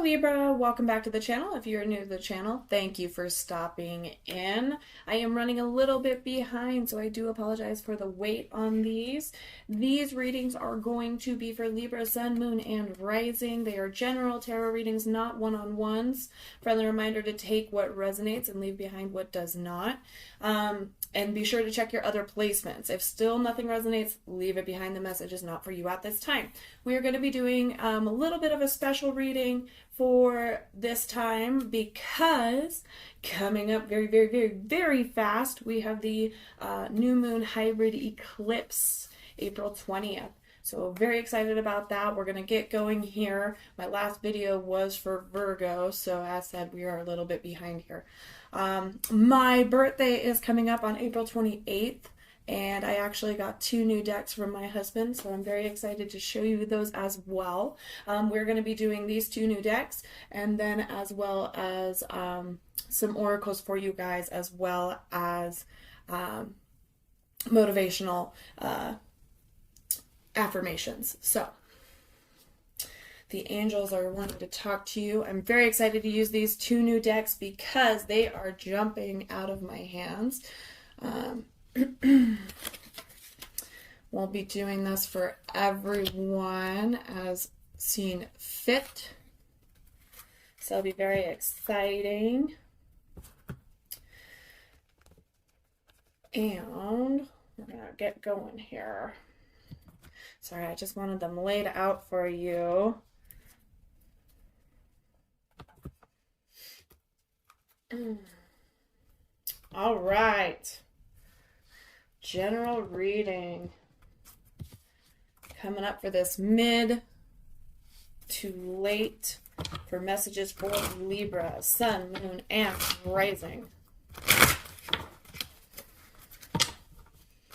Libra, welcome back to the channel. If you're new to the channel, thank you for stopping in. I am running a little bit behind, so I do apologize for the wait on these. These readings are going to be for Libra, Sun, Moon, and Rising. They are general tarot readings, not one-on-ones. Friendly reminder to take what resonates and leave behind what does not. And be sure to check your other placements. If still nothing resonates, leave it behind. The message is not for you at this time. We are going to be doing a little bit of a special reading for this time because coming up very, very, very, very fast, we have the new moon hybrid eclipse, April 20th. So very excited about that. We're going to get going here. My last video was for Virgo, so as said, we are a little bit behind here. My birthday is coming up on April 28th, and I actually got 2 new decks from my husband, so I'm very excited to show you those as well. We're going to be doing these 2 new decks, and then as well as some oracles for you guys, as well as motivational affirmations. So the angels are wanting to talk to you. I'm very excited to use these 2 new decks because they are jumping out of my hands. We'll be doing this for everyone as seen fit. So it'll be very exciting. And we're going to get going here. Sorry, I just wanted them laid out for you. All right. General reading. Coming up for this mid to late for messages for Libra, Sun, Moon, and Rising.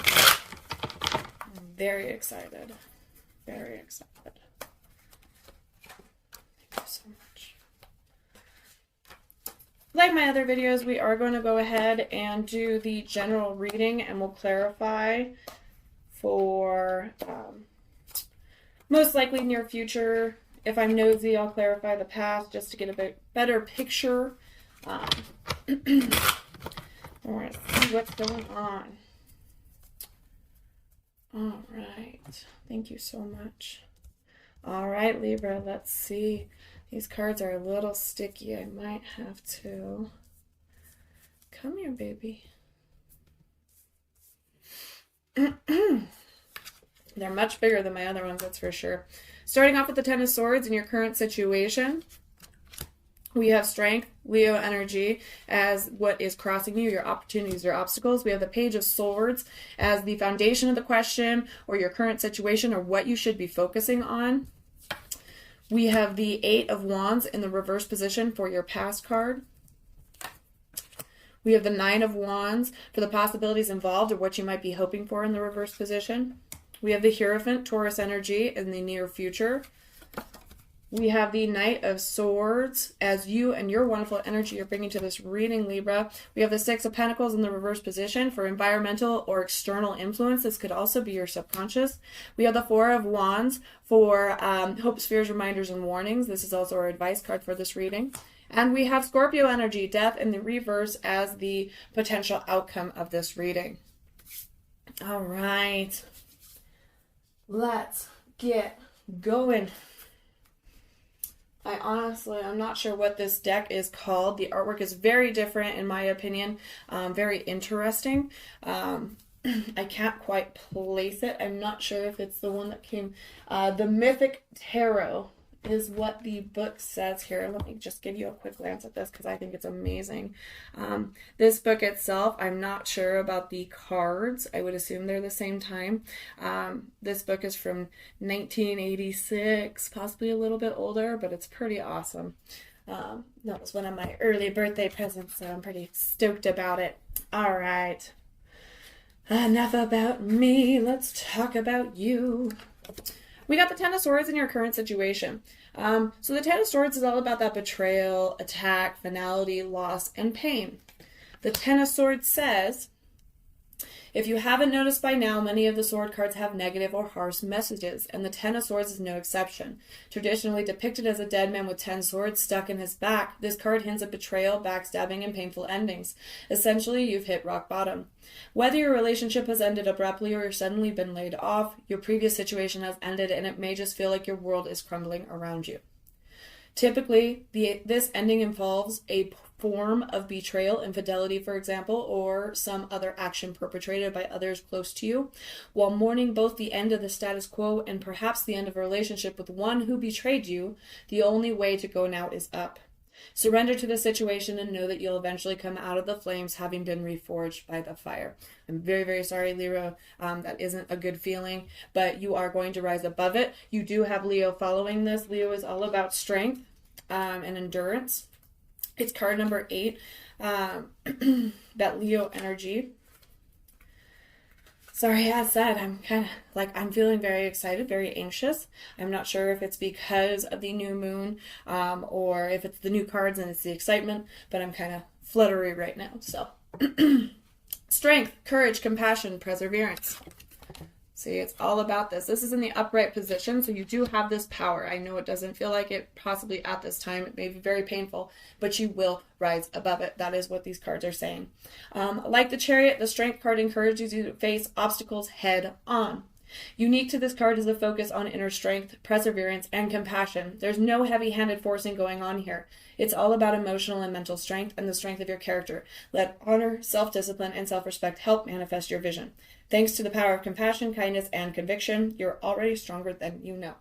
I'm very excited. Very excited. Thank you so much. Like my other videos, we are going to go ahead and do the general reading, and we'll clarify for most likely near future. If I'm nosy, I'll clarify the past just to get a bit better picture. All right, see what's going on. All right, thank you so much. All right, Libra, let's see. These cards are a little sticky. I might have to... Come here, baby. They're much bigger than my other ones, that's for sure. Starting off with the Ten of Swords in your current situation. We have Strength, Leo energy, as what is crossing you, your opportunities, your obstacles. We have the Page of Swords as the foundation of the question or your current situation or what you should be focusing on. We have the Eight of Wands in the reverse position for your past card. We have the Nine of Wands for the possibilities involved or what you might be hoping for in the reverse position. We have the Hierophant, Taurus energy in the near future. We have the Knight of Swords as you and your wonderful energy you're bringing to this reading, Libra. We have the Six of Pentacles in the reverse position for environmental or external influence. This could also be your subconscious. We have the Four of Wands for hopes, fears, reminders, and warnings. This is also our advice card for this reading. And we have Scorpio energy, Death in the reverse as the potential outcome of this reading. All right. Let's get going. I'm not sure what this deck is called. The artwork is very different in my opinion. Very interesting. I can't quite place it. I'm not sure if it's the one that came. The Mythic Tarot is what the book says here. Let me just give you a quick glance at this because I think it's amazing. This book itself, I'm not sure about the cards. I would assume they're the same time. This book is from 1986, possibly a little bit older, but it's pretty awesome. That was one of my early birthday presents, so I'm pretty stoked about it. All right. Enough about me. Let's talk about you. We got the Ten of Swords in your current situation. So the Ten of Swords is all about that betrayal, attack, finality, loss, and pain. The Ten of Swords says If you haven't noticed by now, many of the sword cards have negative or harsh messages, and the Ten of Swords is no exception. Traditionally depicted as a dead man with 10 swords stuck in his back, this card hints at betrayal, backstabbing, and painful endings. Essentially, you've hit rock bottom. Whether your relationship has ended abruptly or you've suddenly been laid off, your previous situation has ended and it may just feel like your world is crumbling around you. Typically, this ending involves a form of betrayal, infidelity, for example, or some other action perpetrated by others close to you. While mourning both the end of the status quo and perhaps the end of a relationship with one who betrayed you, the only way to go now is up. Surrender to the situation and know that you'll eventually come out of the flames having been reforged by the fire. I'm very, very sorry, Libra. That isn't a good feeling, but you are going to rise above it. You do have Leo following this. Leo is all about strength and endurance. It's card number 8, that Leo energy. Sorry, as said, I'm feeling very excited, very anxious. I'm not sure if it's because of the new moon or if it's the new cards and it's the excitement, but I'm kind of fluttery right now. So, strength, courage, compassion, perseverance. See, it's all about this. This is in the upright position, so you do have this power. I know it doesn't feel like it possibly at this time. It may be very painful, but you will rise above it. That is what these cards are saying. Like the Chariot, the Strength card encourages you to face obstacles head on. Unique to this card is the focus on inner strength, perseverance, and compassion. There's no heavy-handed forcing going on here. It's all about emotional and mental strength and the strength of your character. Let honor, self-discipline, and self-respect help manifest your vision. Thanks to the power of compassion, kindness, and conviction, you're already stronger than you know.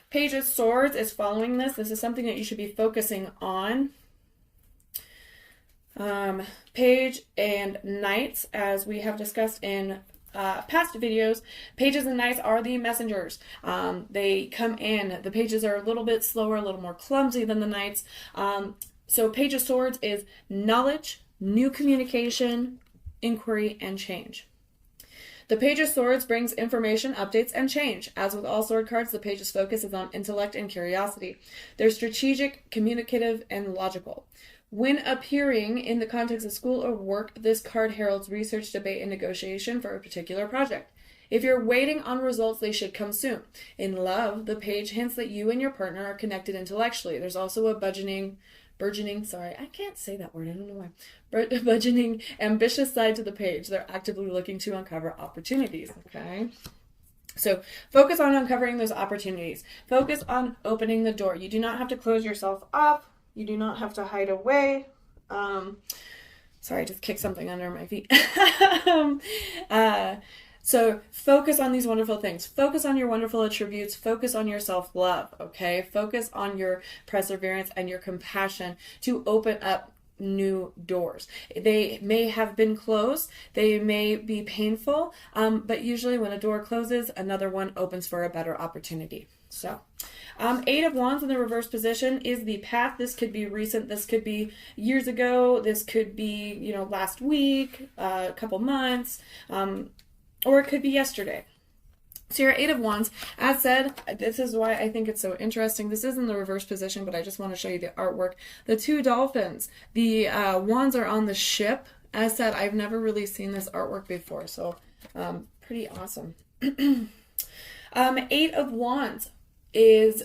Page of Swords is following this. This is something that you should be focusing on. Page and Knights, as we have discussed in past videos, pages and knights are the messengers. They come in. The pages are a little bit slower, a little more clumsy than the knights. So Page of Swords is knowledge, new communication, inquiry, and change. The Page of Swords brings information, updates, and change. As with all sword cards, the page's focus is on intellect and curiosity. They're strategic, communicative, and logical. When appearing in the context of school or work, this card heralds research, debate, and negotiation for a particular project. If you're waiting on results, they should come soon. In love, the page hints that you and your partner are connected intellectually. There's also a burgeoning, I can't say that word, I don't know why. Burgeoning, ambitious side to the page. They're actively looking to uncover opportunities, okay? So focus on uncovering those opportunities. Focus on opening the door. You do not have to close yourself up. You do not have to hide away. Sorry, I just kicked something under my feet. So focus on these wonderful things. Focus on your wonderful attributes. Focus on your self-love, okay? Focus on your perseverance and your compassion to open up new doors. They may have been closed. They may be painful, but usually when a door closes, another one opens for a better opportunity. So, 8 of Wands in the reverse position is the path. This could be recent. This could be years ago. This could be, last week, a couple months, or it could be yesterday. So your 8 of Wands, as said, this is why I think it's so interesting. This is in the reverse position, but I just want to show you the artwork. The 2 dolphins, the wands are on the ship. As said, I've never really seen this artwork before, so pretty awesome. 8 of Wands is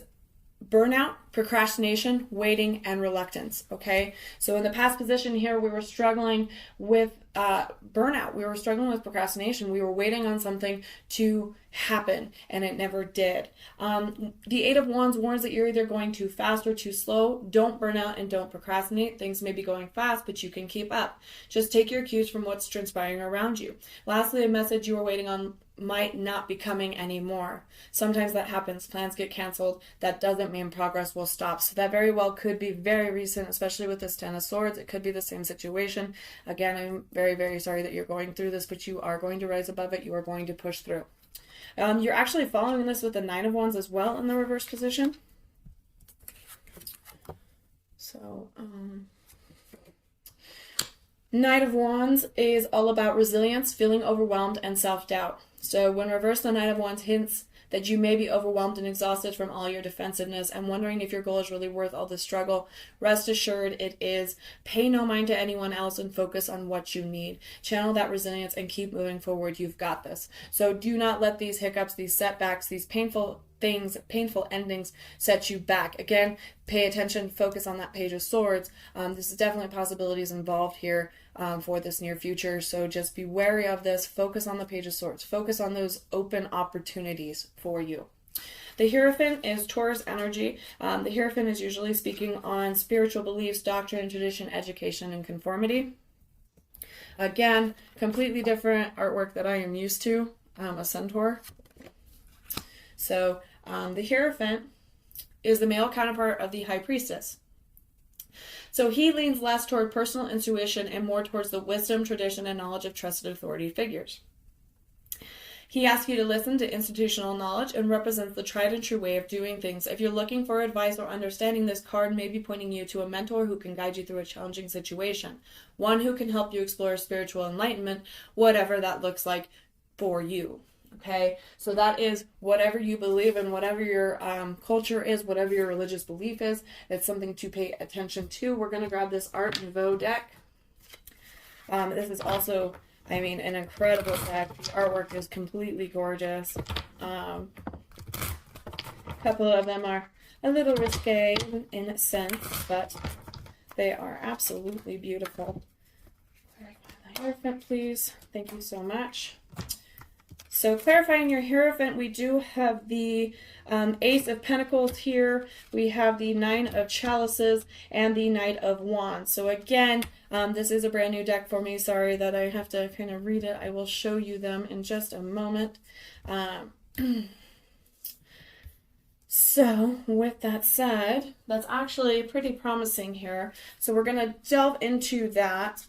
burnout, procrastination, waiting, and reluctance, okay? So in the past position here, we were struggling with burnout. We were struggling with procrastination. We were waiting on something to happen, and it never did. The 8 of Wands warns that you're either going too fast or too slow. Don't burn out and don't procrastinate. Things may be going fast, but you can keep up. Just take your cues from what's transpiring around you. Lastly, a message you were waiting on might not be coming anymore. Sometimes that happens. Plans get canceled. That doesn't mean progress will stop. So that very well could be very recent, especially with this 10 of Swords. It could be the same situation. Again, I'm very, very sorry that you're going through this, but you are going to rise above it. You are going to push through. You're actually following this with the 9 of Wands as well in the reverse position. So, Knight of Wands is all about resilience, feeling overwhelmed, and self-doubt. So when reversed, the Knight of Wands hints that you may be overwhelmed and exhausted from all your defensiveness and wondering if your goal is really worth all the struggle. Rest assured it is. Pay no mind to anyone else and focus on what you need. Channel that resilience and keep moving forward. You've got this. So do not let these hiccups, these setbacks, these painful things, painful endings set you back. Again, pay attention, focus on that Page of Swords. This is definitely possibilities involved here for this near future. So just be wary of this. Focus on the Page of Swords. Focus on those open opportunities for you. The Hierophant is Taurus energy. The Hierophant is usually speaking on spiritual beliefs, doctrine, tradition, education, and conformity. Again, completely different artwork that I am used to, a centaur. So the Hierophant is the male counterpart of the High Priestess. So he leans less toward personal intuition and more towards the wisdom, tradition, and knowledge of trusted authority figures. He asks you to listen to institutional knowledge and represents the tried and true way of doing things. If you're looking for advice or understanding, this card may be pointing you to a mentor who can guide you through a challenging situation. One who can help you explore spiritual enlightenment, whatever that looks like for you. Okay, so that is whatever you believe in, whatever your culture is, whatever your religious belief is. It's something to pay attention to. We're going to grab this Art Nouveau deck. This is also, I mean, an incredible deck. The artwork is completely gorgeous. A couple of them are a little risque in a sense, but they are absolutely beautiful. The Hierophant, please. Thank you so much. So clarifying your Hierophant, we do have the Ace of Pentacles here. We have the Nine of Chalices and the Knight of Wands. So again, this is a brand new deck for me. Sorry that I have to kind of read it. I will show you them in just a moment. So with that said, that's actually pretty promising here. So we're going to delve into that.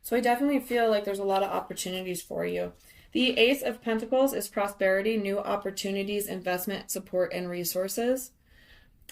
So I definitely feel like there's a lot of opportunities for you. The Ace of Pentacles is prosperity, new opportunities, investment, support, and resources.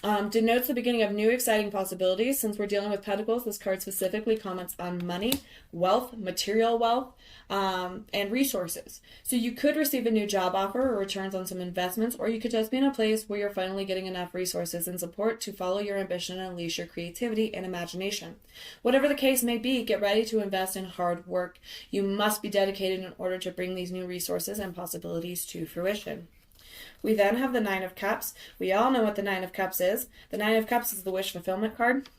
Denotes the beginning of new exciting possibilities. Since we're dealing with Pentacles, this card specifically comments on money, wealth, material wealth, and resources. So you could receive a new job offer or returns on some investments, or you could just be in a place where you're finally getting enough resources and support to follow your ambition and unleash your creativity and imagination. Whatever the case may be, get ready to invest in hard work. You must be dedicated in order to bring these new resources and possibilities to fruition. We then have the Nine of Cups. We all know what the Nine of Cups is. The Nine of Cups is the wish fulfillment card.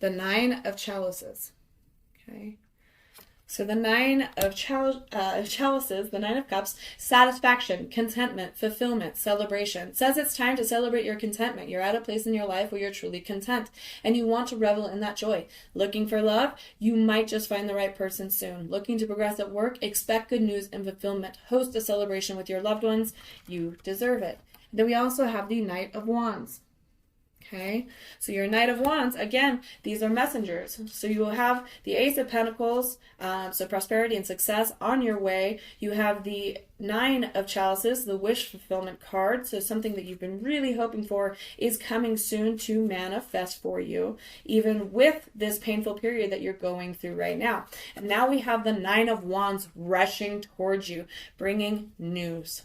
The Nine of Chalices. Okay. So the Nine of Chalices, the Nine of Cups, satisfaction, contentment, fulfillment, celebration. It says it's time to celebrate your contentment. You're at a place in your life where you're truly content and you want to revel in that joy. Looking for love? You might just find the right person soon. Looking to progress at work? Expect good news and fulfillment. Host a celebration with your loved ones. You deserve it. Then we also have the Knight of Wands. Okay, so your Knight of Wands, again, these are messengers. So you will have the Ace of Pentacles, so prosperity and success on your way. You have the Nine of Chalices, the wish fulfillment card. So something that you've been really hoping for is coming soon to manifest for you, even with this painful period that you're going through right now. And now we have the Nine of Wands rushing towards you, bringing news.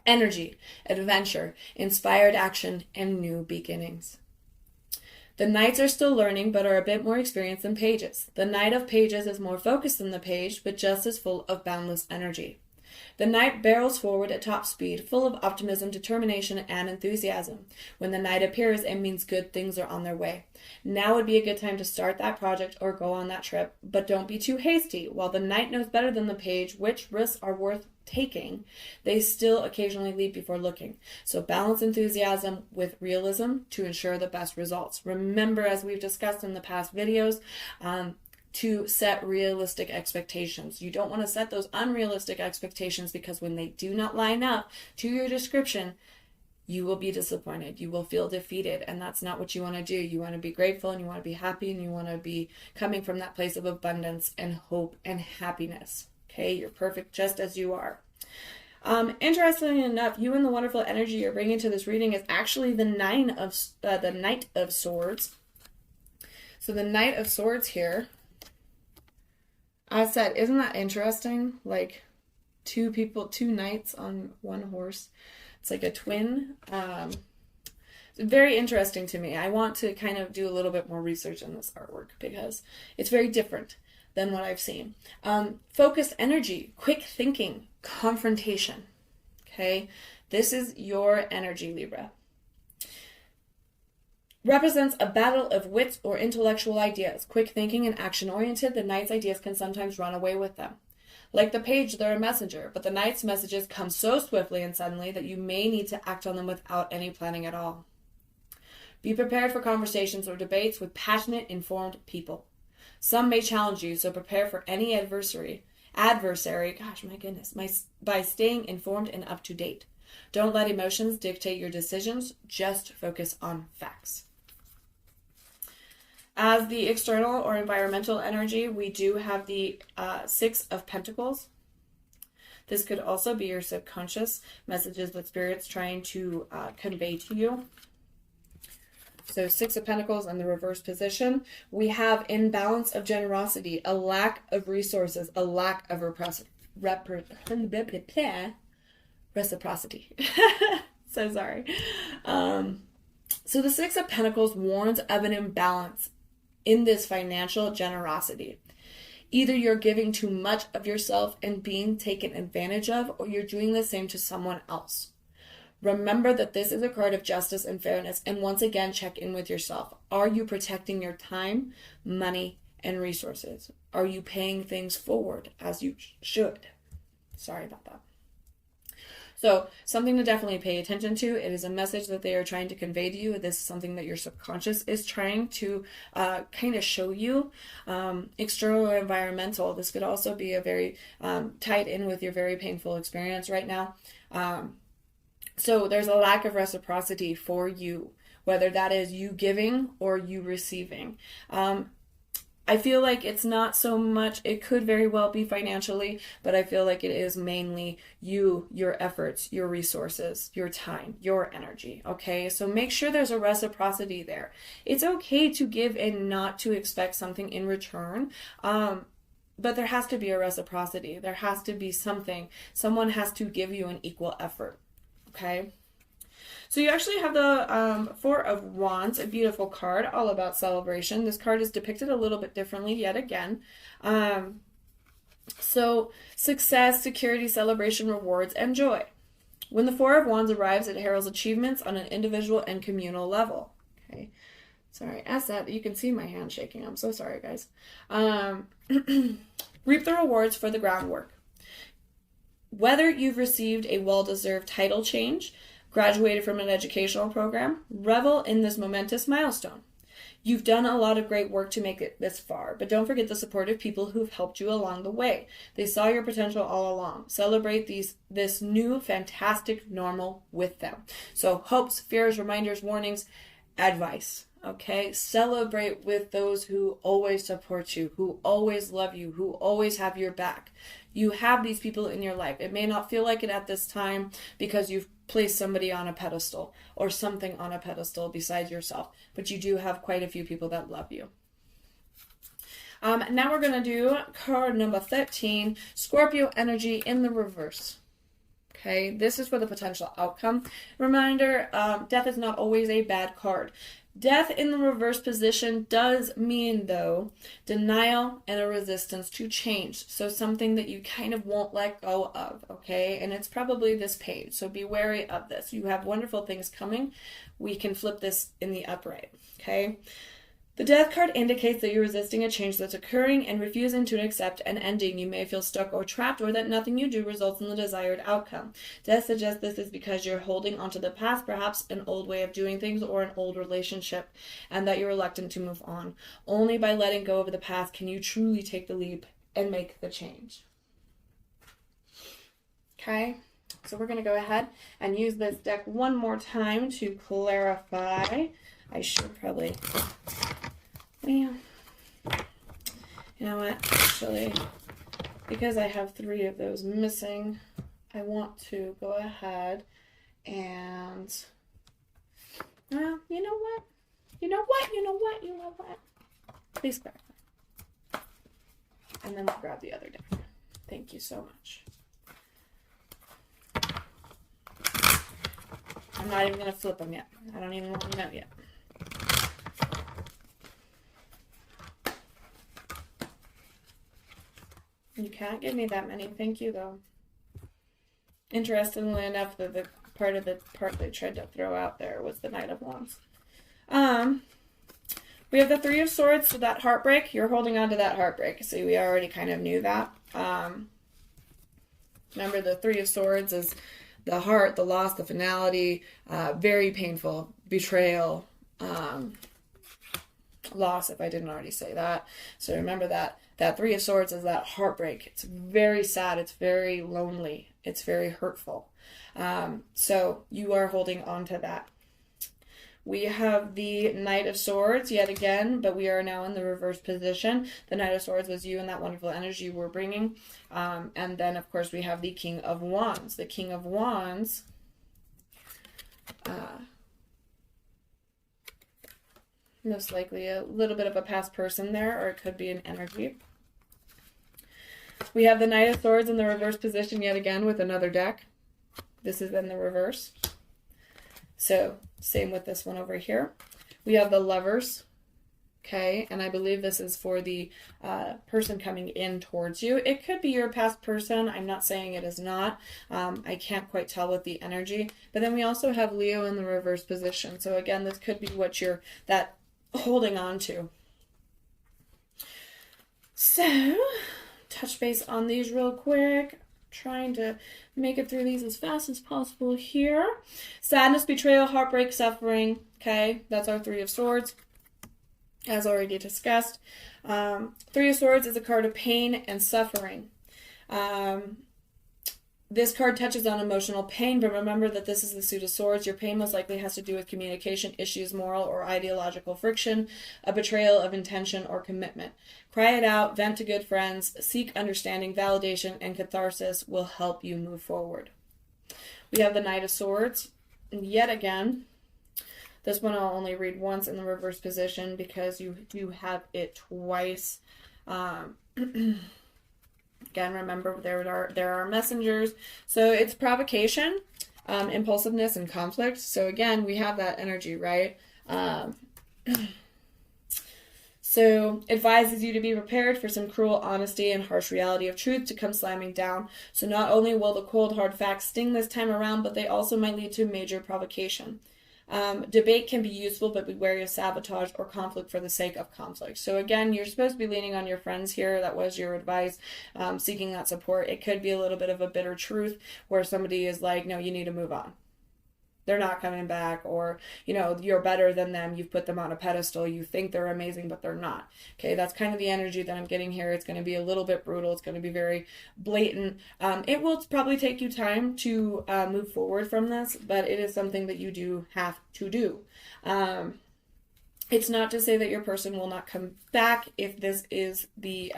Energy, adventure, inspired action, and new beginnings. The Knights are still learning, but are a bit more experienced than Pages. The Knight of Pages is more focused than the Page, but just as full of boundless energy. The Knight barrels forward at top speed, full of optimism, determination, and enthusiasm. When the Knight appears, it means good things are on their way. Now would be a good time to start that project or go on that trip, but don't be too hasty. While the Knight knows better than the Page which risks are worth taking, they still occasionally leap before looking. So balance enthusiasm with realism to ensure the best results. Remember, as we've discussed in the past videos, to set realistic expectations. You don't want to set those unrealistic expectations, because when they do not line up to your description, you will be disappointed. You will feel defeated, and that's not what you want to do. You want to be grateful, and you want to be happy, and you want to be coming from that place of abundance and hope and happiness. Okay, you're perfect just as you are. Interestingly enough, you and the wonderful energy you're bringing to this reading is actually the Knight of Swords. So the Knight of Swords here, I said, isn't that interesting? Like two knights on one horse. It's like a twin. It's very interesting to me. I want to kind of do a little bit more research on this artwork because it's very different than what I've seen. Focused energy, quick thinking, confrontation. Okay, this is your energy, Libra. Represents a battle of wits or intellectual ideas. Quick thinking and action-oriented, the knight's ideas can sometimes run away with them. Like the page, they're a messenger, but the knight's messages come so swiftly and suddenly that you may need to act on them without any planning at all. Be prepared for conversations or debates with passionate, informed people. Some may challenge you, so prepare for any adversary, gosh, my goodness, by staying informed and up to date. Don't let emotions dictate your decisions, just focus on facts. As the external or environmental energy, we do have the Six of Pentacles. This could also be your subconscious messages that Spirit's trying to convey to you. So Six of Pentacles in the reverse position. We have imbalance of generosity, a lack of resources, a lack of reciprocity. So sorry. So the Six of Pentacles warns of an imbalance in this financial generosity. Either you're giving too much of yourself and being taken advantage of, or you're doing the same to someone else. Remember that this is a card of justice and fairness, and once again, check in with yourself. Are you protecting your time, money, and resources? Are you paying things forward as you should? Sorry about that. So something to definitely pay attention to. It is a message that they are trying to convey to you. This is something that your subconscious is trying to kind of show you. External or environmental. This could also be a very tied in with your very painful experience right now. So there's a lack of reciprocity for you, whether that is you giving or you receiving. I feel like it's not so much, it could very well be financially, but I feel like it is mainly you, your efforts, your resources, your time, your energy, okay? So make sure there's a reciprocity there. It's okay to give and not to expect something in return, but there has to be a reciprocity. There has to be something. Someone has to give you an equal effort, okay? So you actually have the Four of Wands, a beautiful card, all about celebration. This card is depicted a little bit differently yet again. So success, security, celebration, rewards, and joy. When the Four of Wands arrives, it heralds achievements on an individual and communal level. Okay, sorry, as that, you can see my hand shaking. I'm so sorry, guys. Reap the rewards for the groundwork. Whether you've received a well-deserved title change, graduated from an educational program, revel in this momentous milestone. You've done a lot of great work to make it this far, but don't forget the supportive people who've helped you along the way. They saw your potential all along. Celebrate this new fantastic normal with them. So hopes, fears, reminders, warnings, advice. Okay, celebrate with those who always support you, who always love you, who always have your back. You have these people in your life. It may not feel like it at this time because you've placed somebody on a pedestal or something on a pedestal besides yourself, but you do have quite a few people that love you. Now we're going to do card number 13, Scorpio energy in the reverse. Okay, this is for the potential outcome. Reminder, death is not always a bad card. Death in the reverse position does mean, though, denial and a resistance to change. So something that you kind of won't let go of, okay? And it's probably this page, so be wary of this. You have wonderful things coming. We can flip this in the upright, okay? The Death card indicates that you're resisting a change that's occurring and refusing to accept an ending. You may feel stuck or trapped, or that nothing you do results in the desired outcome. Death suggests this is because you're holding onto the past, perhaps an old way of doing things or an old relationship, and that you're reluctant to move on. Only by letting go of the past can you truly take the leap and make the change. Okay, so we're going to go ahead and use this deck one more time to clarify. I should probably... Well, you know what, actually, because I have 3 of those missing, I want to go ahead and, well, you know what? Please clarify. And then we'll grab the other deck. Thank you so much. I'm not even going to flip them yet. I don't even want them out yet. You can't give me that many. Thank you, though. Interestingly enough, the part they tried to throw out there was the Knight of Wands. We have the Three of Swords, so that heartbreak. You're holding on to that heartbreak. See, we already kind of knew that. Remember, the Three of Swords is the heart, the loss, the finality, very painful, betrayal, loss, if I didn't already say that. So remember that Three of Swords is that heartbreak. It's very sad. It's very lonely. It's very hurtful. So you are holding on to that. We have the Knight of Swords yet again, but we are now in the reverse position. The Knight of Swords was you and that wonderful energy you were bringing. And then, of course, we have the King of Wands. The King of Wands most likely a little bit of a past person there, or it could be an energy. We have the Knight of Swords in the reverse position yet again with another deck. This is in the reverse. So, same with this one over here. We have the Lovers, okay, and I believe this is for the person coming in towards you. It could be your past person. I'm not saying it is not. I can't quite tell with the energy. But then we also have Leo in the reverse position. So again, this could be what you're holding on to. So, touch base on these real quick. Trying to make it through these as fast as possible here. Sadness, betrayal, heartbreak, suffering. Okay, that's our Three of Swords, as already discussed. Three of Swords is a card of pain and suffering. This card touches on emotional pain, but remember that this is the Suit of Swords. Your pain most likely has to do with communication issues, moral or ideological friction, a betrayal of intention or commitment. Cry it out, vent to good friends, seek understanding, validation, and catharsis will help you move forward. We have the Knight of Swords. And yet again, this one I'll only read once in the reverse position because you do have it twice. Again, remember, there are messengers. So it's provocation, impulsiveness, and conflict. So again, we have that energy, right? So advises you to be prepared for some cruel honesty and harsh reality of truth to come slamming down. So not only will the cold, hard facts sting this time around, but they also might lead to major provocation. Debate can be useful, but be wary of sabotage or conflict for the sake of conflict. So again, you're supposed to be leaning on your friends here. That was your advice, seeking that support. It could be a little bit of a bitter truth where somebody is like, no, you need to move on. They're not coming back, or, you're better than them. You've put them on a pedestal. You think they're amazing, but they're not. Okay, that's kind of the energy that I'm getting here. It's going to be a little bit brutal. It's going to be very blatant. It will probably take you time to move forward from this, but it is something that you do have to do. It's not to say that your person will not come back if this is the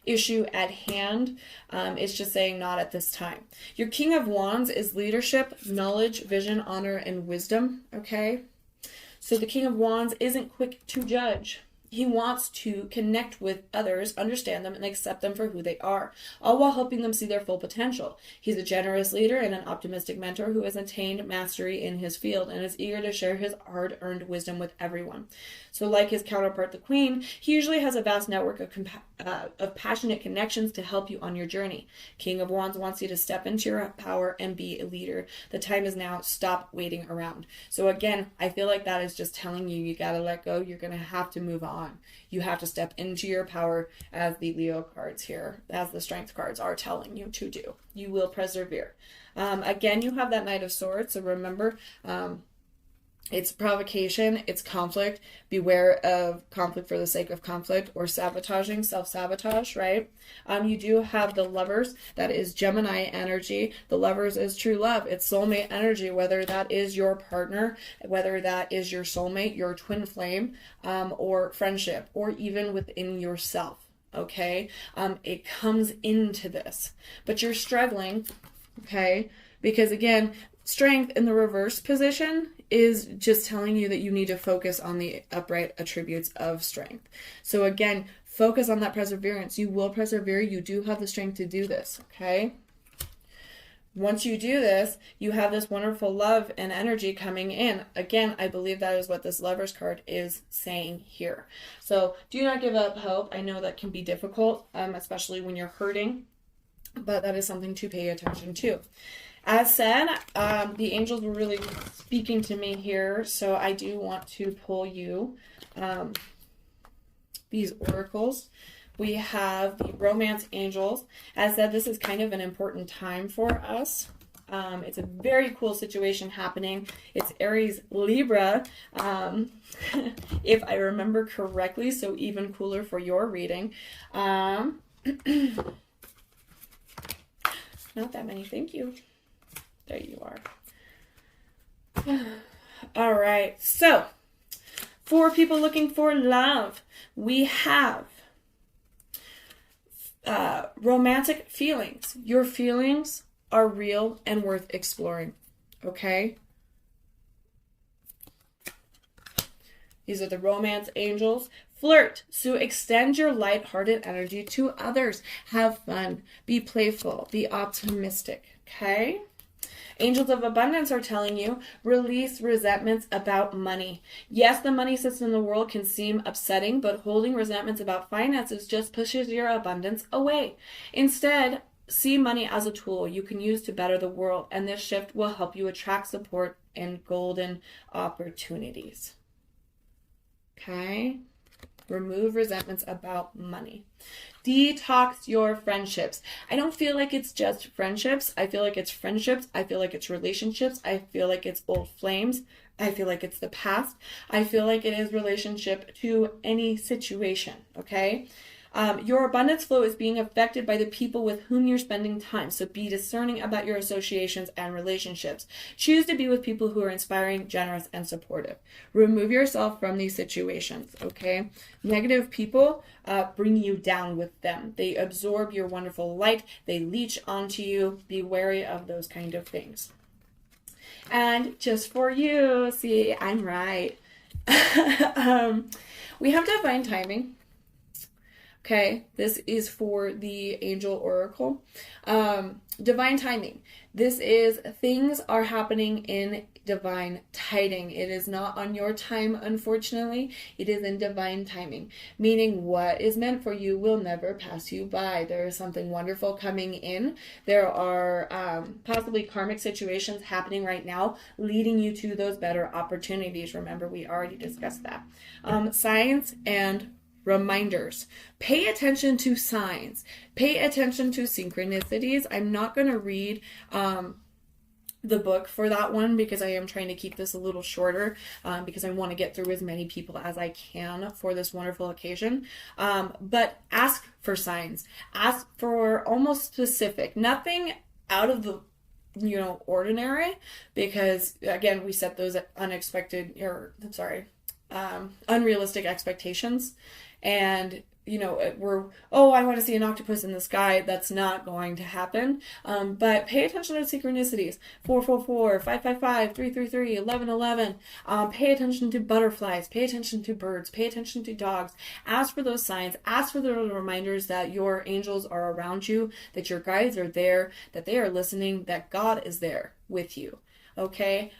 issue at hand. It's just saying not at this time. Your King of Wands is leadership, knowledge, vision, honor, and wisdom. Okay, so the King of Wands isn't quick to judge. He wants to connect with others, understand them, and accept them for who they are, all while helping them see their full potential. He's a generous leader and an optimistic mentor who has attained mastery in his field and is eager to share his hard-earned wisdom with everyone. So like his counterpart, the Queen, he usually has a vast network of passionate connections to help you on your journey. King of Wands wants you to step into your power and be a leader. The time is now. Stop waiting around. So again, I feel like that is just telling you, you got to let go. You're going to have to move on. You have to step into your power, as the Leo cards here, as the Strength cards are telling you to do. You will persevere. Again, you have that Knight of Swords. So remember, it's provocation, it's conflict. Beware of conflict for the sake of conflict, or sabotaging, self-sabotage, right? You do have the Lovers. That is Gemini energy. The Lovers is true love. It's soulmate energy, whether that is your partner, whether that is your soulmate, your twin flame, or friendship, or even within yourself, okay? It comes into this. But you're struggling, okay? Because again, Strength in the reverse position is just telling you that you need to focus on the upright attributes of strength. So again, focus on that perseverance. You will persevere. You do have the strength to do this, okay? Once you do this, you have this wonderful love and energy coming in. Again, I believe that is what this Lovers card is saying here. So do not give up hope. I know that can be difficult, especially when you're hurting, but that is something to pay attention to. As said, the angels were really speaking to me here, so I do want to pull you these oracles. We have the romance angels. As said, this is kind of an important time for us. It's a very cool situation happening. It's Aries Libra, if I remember correctly, so even cooler for your reading. Not that many, thank you. There you are. All right, so for people looking for love, we have romantic feelings. Your feelings are real and worth exploring, okay? These are the romance angels. Flirt. So extend your lighthearted energy to others. Have fun. Be playful. Be optimistic, okay? Angels of abundance are telling you, release resentments about money. Yes, the money system in the world can seem upsetting, but holding resentments about finances just pushes your abundance away. Instead, see money as a tool you can use to better the world, and this shift will help you attract support and golden opportunities. Okay? Remove resentments about money. Detox your friendships. I don't feel like it's just friendships. I feel like it's friendships. I feel like it's relationships. I feel like it's old flames. I feel like it's the past. I feel like it is relationship to any situation, okay? Your abundance flow is being affected by the people with whom you're spending time. So be discerning about your associations and relationships. Choose to be with people who are inspiring, generous, and supportive. Remove yourself from these situations, okay? Negative people bring you down with them. They absorb your wonderful light. They leech onto you. Be wary of those kind of things. And just for you, see, I'm right. We have divine timing. Okay, this is for the angel oracle. Divine timing. This is things are happening in divine timing. It is not on your time, unfortunately. It is in divine timing, meaning what is meant for you will never pass you by. There is something wonderful coming in. There are possibly karmic situations happening right now, leading you to those better opportunities. Remember, we already discussed that. Signs and reminders. Pay attention to signs. Pay attention to synchronicities. I'm not going to read the book for that one because I am trying to keep this a little shorter because I want to get through as many people as I can for this wonderful occasion. But ask for signs. Ask for almost specific. Nothing out of the ordinary, because again, we set those unrealistic expectations. And I want to see an octopus in the sky. That's not going to happen. But pay attention to synchronicities. 444, 555, 333, 1111. Pay attention to butterflies. Pay attention to birds. Pay attention to dogs. Ask for those signs. Ask for the reminders that your angels are around you, that your guides are there, that they are listening, that God is there with you. Okay?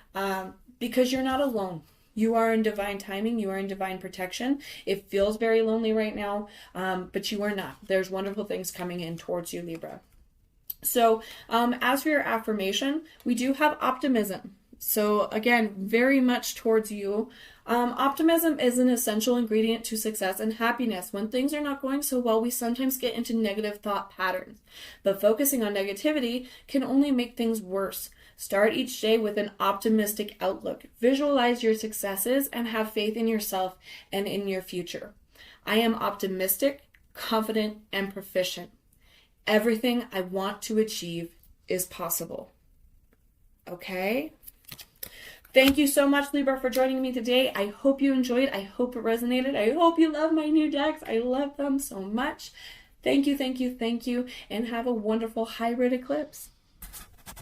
Because you're not alone. You are in divine timing. You are in divine protection. It feels very lonely right now, but you are not. There's wonderful things coming in towards you, Libra. So as for your affirmation, we do have optimism. So again, very much towards you. Optimism is an essential ingredient to success and happiness. When things are not going so well, we sometimes get into negative thought patterns. But focusing on negativity can only make things worse. Start each day with an optimistic outlook. Visualize your successes and have faith in yourself and in your future. I am optimistic, confident, and proficient. Everything I want to achieve is possible. Okay? Thank you so much, Libra, for joining me today. I hope you enjoyed. I hope it resonated. I hope you love my new decks. I love them so much. Thank you, thank you, thank you, and have a wonderful hybrid eclipse.